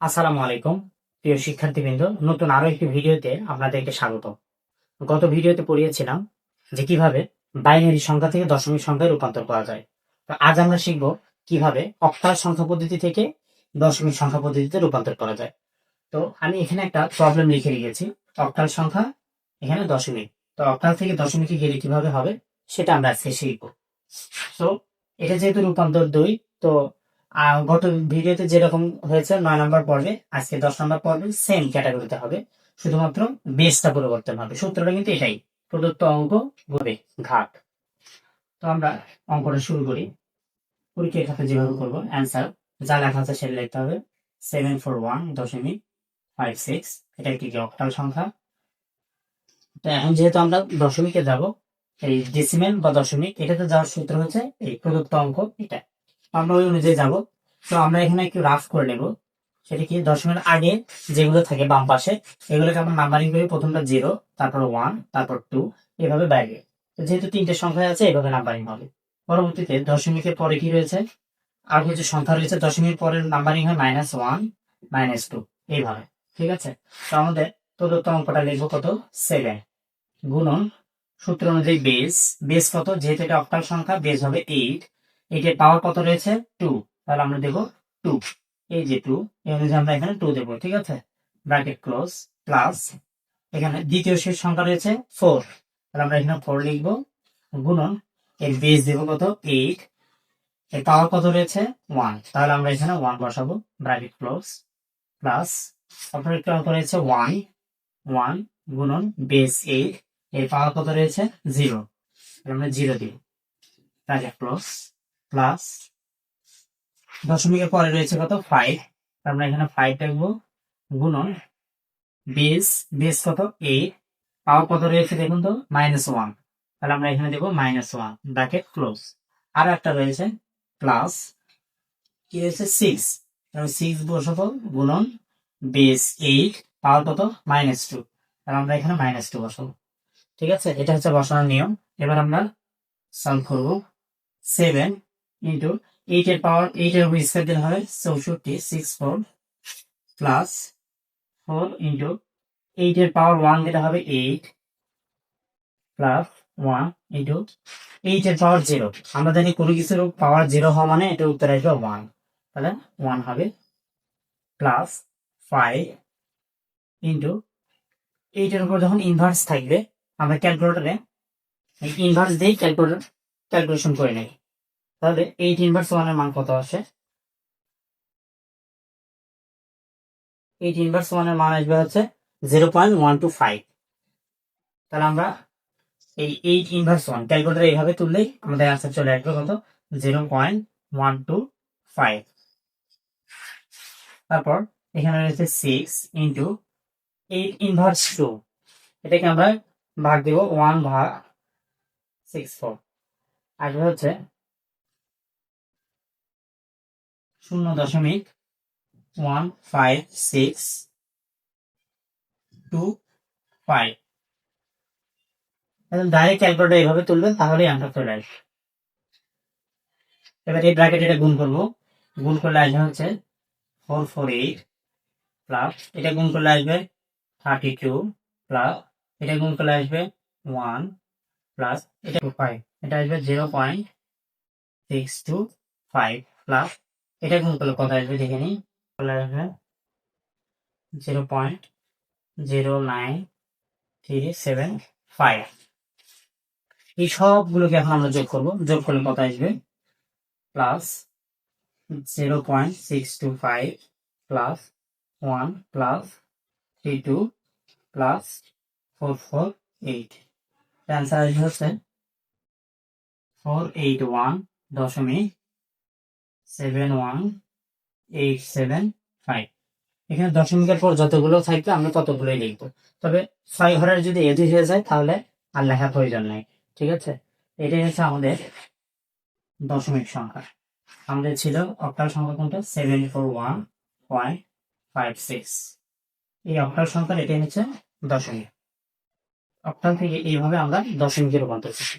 আসসালামু আলাইকুম প্রিয় শিক্ষার্থীবৃন্দ, নতুন আরো একটি ভিডিওতে আপনাদেরকে স্বাগত। গত ভিডিওতে পড়িয়েছিলাম যে কিভাবে বাইনারি সংখ্যা থেকে দশমিক সংখ্যায় রূপান্তর করা যায়। তো আজ আমরা শিখব কিভাবে অক্টাল সংখ্যা পদ্ধতি থেকে দশমিক সংখ্যা পদ্ধতিতে রূপান্তর করা যায়। তো আমি এখানে একটা প্রবলেম লিখে রেখেছি, অক্টাল সংখ্যা এখানে দশমিক। তো অক্টাল থেকে দশমিকে গেলে কিভাবে হবে সেটা আমরা আজকে শিখব। তো এটা যেহেতু রূপান্তর 2, তো গত ভিডিওতে যেরকম হয়েছে 9 নম্বর পর্বে, আজকে 10 নম্বর পর্বে সেম ক্যাটাগরিতে হবে, শুধুমাত্র বেসটা পরিবর্তন হবে। সূত্রটা কিন্তু এটাই, প্রদত্ত অঙ্ক গুণবে ঘাত। তো আমরা অঙ্কটা শুরু করি। পরীক্ষার খাতে যেভাবে করবো, অ্যান্সার যা লেখা আছে সেটা লিখতে হবে। 741.56, এটা একটি অক্টাল সংখ্যা। তো এখন যেহেতু আমরা দশমিকে যাব, এই ডেসিমেল বা দশমিক এটাতে যাওয়ার সূত্র হচ্ছে এই প্রদত্ত অঙ্ক এটা, আমরা ওই অনুযায়ী যাব। তো আমরা এখানে একটু রাফ করে নেব। সেটা কি, দশমিকের আগে যেগুলো থাকে বাম পাশে এগুলোকে আমরা নাম্বারিং করি, প্রথমটা 0, তারপর 1, তারপর 2, এভাবে বাইরে। তো যেহেতু তিনটে সংখ্যা আছে এভাবে নাম্বারিং হবে। পরবর্তীতে দশমিকের পরে কি রয়েছে, আর কিছু সংখ্যা রয়েছে, দশমিকের পরে নাম্বারিং হয় -1, -2, এইভাবে। ঠিক আছে, তো আমাদের প্রদত্ত অঙ্কটা লিখবো কত, 7 গুণন সূত্র অনুযায়ী বেস কত, যেহেতু এটা অক্টাল সংখ্যা বেস হবে 8, 8 এর পাওয়ার কত রয়েছে 2, তাহলে আমরা দেবো 2, এই যে 2, এই অনুযায়ী আমরা এখানে 2 দেবো। ঠিক আছে, ব্র্যাকেট ক্লোজ, প্লাস এখানে দ্বিতীয় শেষ সংখ্যা রয়েছে 4, তাহলে আমরা এখানে 4 লিখবো, গুণন এর বেস দেবো কত 8, এর পাওয়ার কত রয়েছে 1, তাহলে আমরা এখানে 1 বসাবো, ব্র্যাকেট ক্লোজ, প্লাস আপনার একটু অঙ্ক রয়েছে 1 গুণন বেস 8, এর পাওয়ার কত রয়েছে 0, আমরা 0 দিব, ব্র্যাকেট ক্লোজ, প্লাস দশমিকের পরে রয়েছে কত 5, আমরা এখানে 5 লিখবো, গুণন বেস কত 8, পাওয়ার কত রয়েছে দেখুন তো -1, তাহলে আমরা এখানে দেবো -1, ব্র্যাকেট ক্লোজ। আর একটা রয়েছে প্লাস কি রয়েছে 6, 6 বসাবো, গুণন বেস 8, পাওয়ার কত -2, তাহলে আমরা এখানে -2 বসাবো। ঠিক আছে, এটা হচ্ছে বসানোর নিয়ম। এবার আমরা সলভ করব। 7 ইন্টু 8 এর পাওয়ার 8 এর উপর স্কয়ার দিলে হবে 64, 64 প্লাস 4 ইন্টু 8 এর পাওয়ার 1 দিলে হবে 8 প্লাস 1 ইন্টু 8 এর পাওয়ার 0, আমরা জানি কোনো কিছুর পাওয়ার 0 হওয়া মানে এটা উত্তর আসবে 1, তাহলে 1 হবে, প্লাস 5 ইন্টু 8 এর উপর যখন ইনভার্স থাকবে আমরা ক্যালকুলেটরে ইনভার্স দিয়েই ক্যালকুলেশন করে নেই। তাহলে 8 ইনভার্স 1 এর মান কত আসে, 8 ইনভার্স 1 এর মান আসবে হচ্ছে 0.125, তাহলে আমরা এই 8 ইনভার্স 1 ক্যালকুলেটরে এইভাবে তুললেই আমাদের অ্যান্সার চলে আসবে কত, 0.125। তারপর এখানে রয়েছে 6 ইন্টু 8 ইনভার্স 2, এটাকে আমরা ভাগ দেব 1/64, আসবে হচ্ছে 0.15625। ডাইরেক্ট ক্যালকুলেটর এইভাবে তুলবেন তাহলেই অ্যান্সার চলে আসবে। এবার এই ব্র্যাকেট এটা গুণ করবো, গুণ করলে আসবে হচ্ছে 448 প্লাস এটা গুণ করলে আসবে 32 প্লাস এটা গুণ করলে আসবে 1 প্লাস এটা 5, এটা আসবে 0.625 প্লাস এটা গুণ করলে কত আসবে দেখে নিই, চলে আসবে 0.09375। এই সবগুলোকে এখন আমরা যোগ করবো, যোগ করলে কত আসবে, plus 0.625 plus 1 plus 32 plus 448, answer আসবে হচ্ছে 481.71875। এখানে দশমিকের পর যতগুলো থাকবে আমরা ততগুলোই লিখবো, তবে 6 ঘরের যদি এদিক হয়ে যায় তাহলে আর লেখার প্রয়োজন নেই। ঠিক আছে, এটাই হচ্ছে আমাদের দশমিক সংখ্যা। আমাদের ছিল অক্টাল সংখ্যা কোনটা, 741.56, এই অক্টাল সংখ্যার এটাই হচ্ছে দশমিক। অক্টাল থেকে এইভাবে আমরা দশমিকে রূপান্তর করছি।